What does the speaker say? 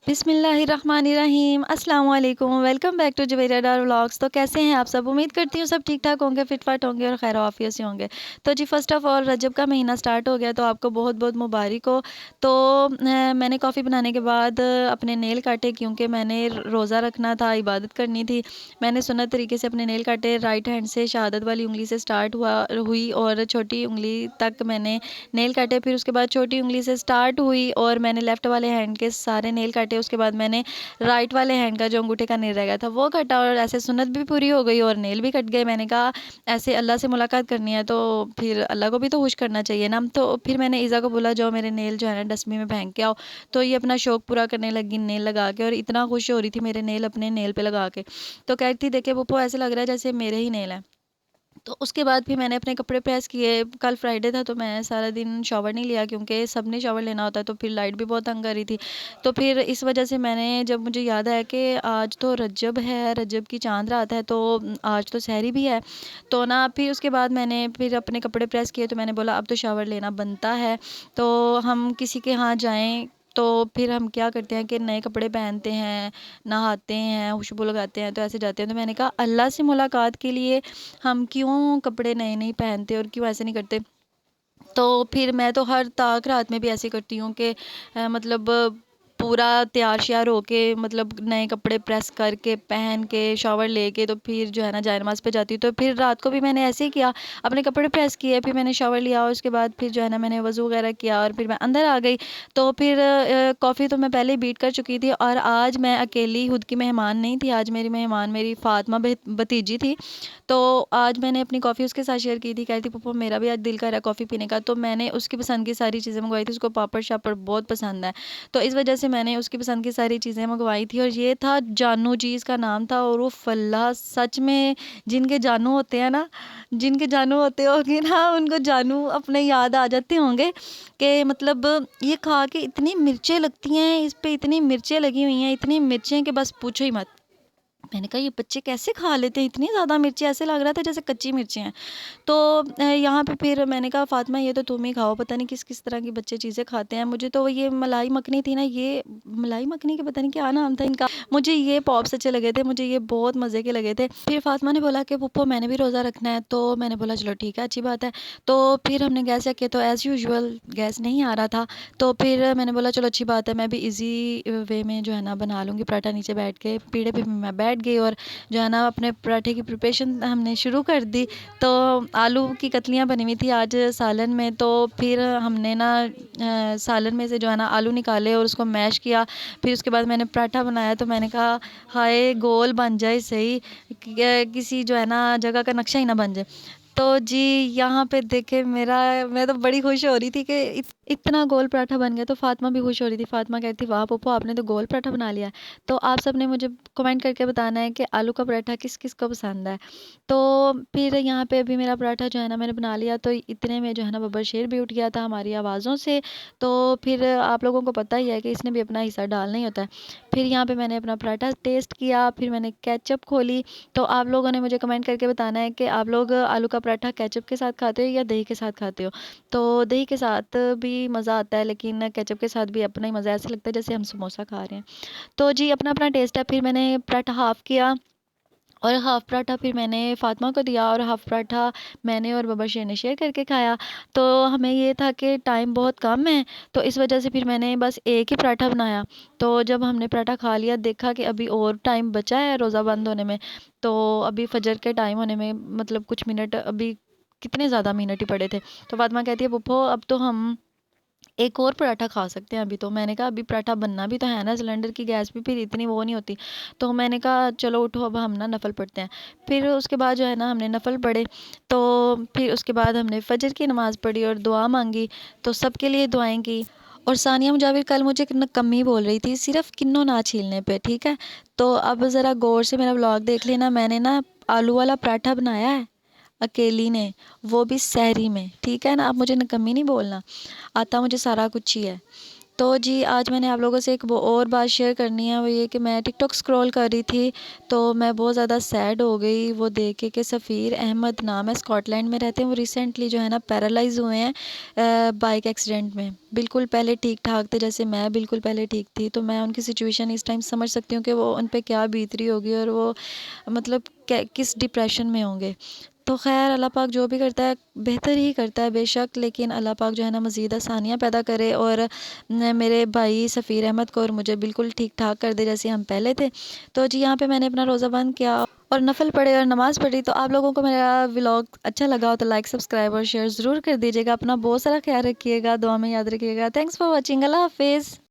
बिस्मिल्लाहिर्रहमानिर्रहीम अस्सलाम वालेकुम। Welcome back to Zubairiya Dar vlogs. तो कैसे हैं आप सब? उम्मीद करती हूँ सब ठीक ठाक होंगे, फिट फाट होंगे और खैर आफियत से होंगे। तो जी फर्स्ट ऑफ़ ऑल रजब का महीना स्टार्ट हो गया, तो आपको बहुत बहुत मुबारक हो। तो मैंने कॉफ़ी बनाने के बाद अपने नेल काटे, क्योंकि मैंने रोज़ा रखना था, इबादत करनी थी। मैंने सुन्नत तरीके से अपने नेल काटे, राइट हैंड से शहादत वाली उंगली से स्टार्ट हुई और छोटी उंगली तक मैंने नेल काटे। फिर उसके बाद छोटी उंगली से स्टार्ट हुई और मैंने लेफ़्ट वाले हैंड के सारे नेल काटे। उसके बाद मैंने राइट वाले हैंड का जो अंगूठे का नेल रह गया था वो काटा, और ऐसे सुन्नत भी पूरी हो गई और नेल भी कट गए। मैंने कहा ऐसे अल्लाह से मुलाकात करनी है तो फिर अल्लाह को भी तो खुश करना चाहिए ना। तो फिर मैंने ईज़ा को बोला जाओ मेरे नेल जो है ना डस्टबिन में फेंक के आओ। तो ये अपना शौक़ पूरा करने लगी नेल लगा के, और इतना खुश हो रही थी मेरे नेल अपने नेल पे लगा के। तो कहती थी देखे पप्पू ऐसे लग रहा है जैसे मेरे ही नेल हैं। तो उसके बाद फिर मैंने अपने कपड़े प्रेस किए। कल फ्राइडे था तो मैं सारा दिन शॉवर नहीं लिया, क्योंकि सब ने शॉवर लेना होता है, तो फिर लाइट भी बहुत तंग कर रही थी। तो फिर इस वजह से मैंने, जब मुझे याद आया कि आज तो रजब है, रजब की चाँद रात है, तो आज तो सहरी भी है, तो ना फिर उसके बाद मैंने फिर अपने कपड़े प्रेस किए। तो मैंने बोला अब तो शॉवर लेना बनता है, तो हम किसी के यहाँ जाएँ तो फिर हम क्या करते हैं कि नए कपड़े पहनते हैं, नहाते हैं, खुशबू लगाते हैं, तो ऐसे जाते हैं। तो मैंने कहा अल्लाह से मुलाकात के लिए हम क्यों कपड़े नए नहीं पहनते और क्यों ऐसे नहीं करते। तो फिर मैं तो हर ताक रात में भी ऐसे करती हूँ कि मतलब पूरा तैयार श्यार होके, मतलब नए कपड़े प्रेस करके पहन के शॉवर लेके, तो फिर जो है ना जाए नमाज़ पे जाती हूँ। तो फिर रात को भी मैंने ऐसे ही किया, अपने कपड़े प्रेस किए, फिर मैंने शॉवर लिया और उसके बाद फिर जो है ना मैंने वज़ू वगैरह किया और फिर मैं अंदर आ गई। तो फिर कॉफ़ी तो मैं पहले ही बीट कर चुकी थी, और आज मैं अकेली खुद की मेहमान नहीं थी, आज मेरी मेहमान मेरी फ़ातिमा भतीजी थी। तो आज मैंने अपनी कॉफ़ी उसके साथ शेयर की थी। कह रही थी पप्पा मेरा भी आज दिल कर रहा है कॉफ़ी पीने का, तो मैंने उसकी पसंद की सारी चीज़ें मंगवाई थी। उसको पापड़ शापड़ बहुत पसंद है, तो इस वजह से मैंने उसकी पसंद की सारी चीज़ें मंगवाई थी। और ये था जानू जी इसका नाम था, और वो फल्ला सच में जिनके जानू होते हैं ना, जिनके जानू होते होंगे ना उनको जानू अपने याद आ जाते होंगे कि मतलब ये खा के इतनी मिर्चें लगती हैं, इस पे इतनी मिर्चें लगी हुई हैं, इतनी मिर्चें कि बस पूछो ही मत। मैंने कहा ये बच्चे कैसे खा लेते हैं इतनी ज़्यादा मिर्ची, ऐसे लग रहा था जैसे कच्ची मिर्ची हैं। तो यहाँ पे फिर मैंने कहा फ़ातिमा ये तो तुम ही खाओ, पता नहीं किस किस तरह की बच्चे चीज़ें खाते हैं। मुझे तो ये मलाई मखनी थी ना, ये मलाई मखनी के पता नहीं क्या नाम था इनका, मुझे ये पॉप्स अच्छे लगे थे, मुझे ये बहुत मज़े के लगे थे। फिर फ़ातिमा ने बोला कि पप्पो मैंने भी रोज़ा रखना है, तो मैंने बोला चलो ठीक है अच्छी बात है। तो फिर हमने गैस रखे, तो एज़ यूजुअल गैस नहीं आ रहा था। तो फिर मैंने बोला चलो अच्छी बात है, मैं भी ईज़ी वे में जो है ना बना लूँगी पराठा। नीचे बैठ के पीढ़े पे मैं बैठ गई और जो है ना अपने पराठे की प्रिपरेशन हमने शुरू कर दी। तो आलू की कतलियाँ बनी हुई थी आज सालन में, तो फिर हमने ना सालन में से जो है ना आलू निकाले और उसको मैश किया। फिर उसके बाद मैंने पराठा बनाया, तो मैंने कहा हाय गोल बन जाए सही, किसी जो है ना जगह का नक्शा ही ना बन जाए। तो जी यहाँ पे देखे मेरा, मैं तो बड़ी खुश हो रही थी कि इतना गोल पराठा बन गया। तो फ़ातिमा भी खुश हो रही थी। फ़ातिमा कहती वाह पप्पू आपने तो गोल पराठा बना लिया है। तो आप सब ने मुझे कमेंट करके बताना है कि आलू का पराठा किस किस को पसंद है। तो फिर यहाँ पे अभी मेरा पराठा जो है ना मैंने बना लिया, तो इतने में जो है ना बब्बर शेर भी उठ गया था हमारी आवाज़ों से। तो फिर आप लोगों को पता ही है कि इसने भी अपना हिस्सा डालना ही होता है। फिर यहाँ पे मैंने अपना पराठा टेस्ट किया, फिर मैंने केचप खोली। तो आप लोगों ने मुझे कमेंट करके बताना है कि आप लोग आलू का पराठा केचप के साथ खाते हो या दही के साथ खाते हो। तो दही के साथ भी मज़ा आता है, लेकिन केचप के साथ भी अपना ही मज़ा है, ऐसा लगता है जैसे हम समोसा खा रहे हैं। तो जी अपना अपना टेस्ट है। फिर मैंने पराठा हाफ़ किया और हाफ़ पराठा फिर मैंने फ़ातिमा को दिया, और हाफ़ पराठा मैंने और बब्बर शेर ने शेयर करके खाया। तो हमें ये था कि टाइम बहुत कम है, तो इस वजह से फिर मैंने बस एक ही पराठा बनाया। तो जब हमने पराठा खा लिया, देखा कि अभी और टाइम बचा है रोज़ा बंद होने में, तो अभी फ़जर के टाइम होने में मतलब कुछ मिनट, अभी कितने ज़्यादा मिनट ही पड़े थे। तो फ़ातिमा कहती है पुप्पो अब तो हम एक और पराठा खा सकते हैं अभी तो। मैंने कहा अभी पराठा बनना भी तो है ना, सिलेंडर की गैस भी फिर इतनी वो नहीं होती। तो मैंने कहा चलो उठो अब हम ना नफ़ल पढ़ते हैं। फिर उसके बाद जो है ना हमने नफ़ल पढ़े। तो फिर उसके बाद हमने फ़जर की नमाज़ पढ़ी और दुआ मांगी। तो सबके लिए दुआएं की। और सानिया मुजाविर कल मुझे कमी बोल रही थी सिर्फ किन्नों ना छीलने पे, ठीक है। तो अब ज़रा गौर से मेरा व्लॉग देख लेना, मैंने ना आलू वाला पराठा बनाया है अकेली ने, वो भी सहरी में, ठीक है ना। आप मुझे निकम्मी नहीं बोलना, आता मुझे सारा कुछ ही है। तो जी आज मैंने आप लोगों से एक वो और बात शेयर करनी है, वो ये कि मैं टिकटॉक स्क्रॉल कर रही थी, तो मैं बहुत ज़्यादा सैड हो गई वो देख के कि सफ़ीर अहमद नाम है, स्कॉटलैंड में रहते हैं। वो रिसेंटली जो है ना पैरालाइज़ हुए हैं बाइक एक्सीडेंट में। बिल्कुल पहले ठीक-ठाक थे, जैसे मैं बिल्कुल पहले ठीक थी, तो मैं उनकी सिचुएशन इस टाइम समझ सकती हूँ कि वो उन पे क्या बीत रही होगी और वो मतलब कै किस डिप्रेशन में होंगे। तो ख़ैर अल्लाह पाक जो भी करता है बेहतर ही करता है बेशक, लेकिन अल्लाह पाक जो है ना मज़ीद आसानियाँ पैदा करे और मेरे भाई सफ़ीर अहमद को और मुझे बिल्कुल ठीक-ठाक कर दे जैसे हम पहले थे। तो जी यहाँ पे मैंने अपना रोज़ा बंद किया और नफ़ल पढ़े और नमाज़ पढ़ी। तो आप लोगों को मेरा व्लॉग अच्छा लगा हो तो लाइक, सब्सक्राइब और शेयर ज़रूर कर दीजिएगा। अपना बहुत सारा ख़्याल रखिएगा, दुआ में याद रखिएगा। Thanks for watching. अल्लाह हाफ़िज़।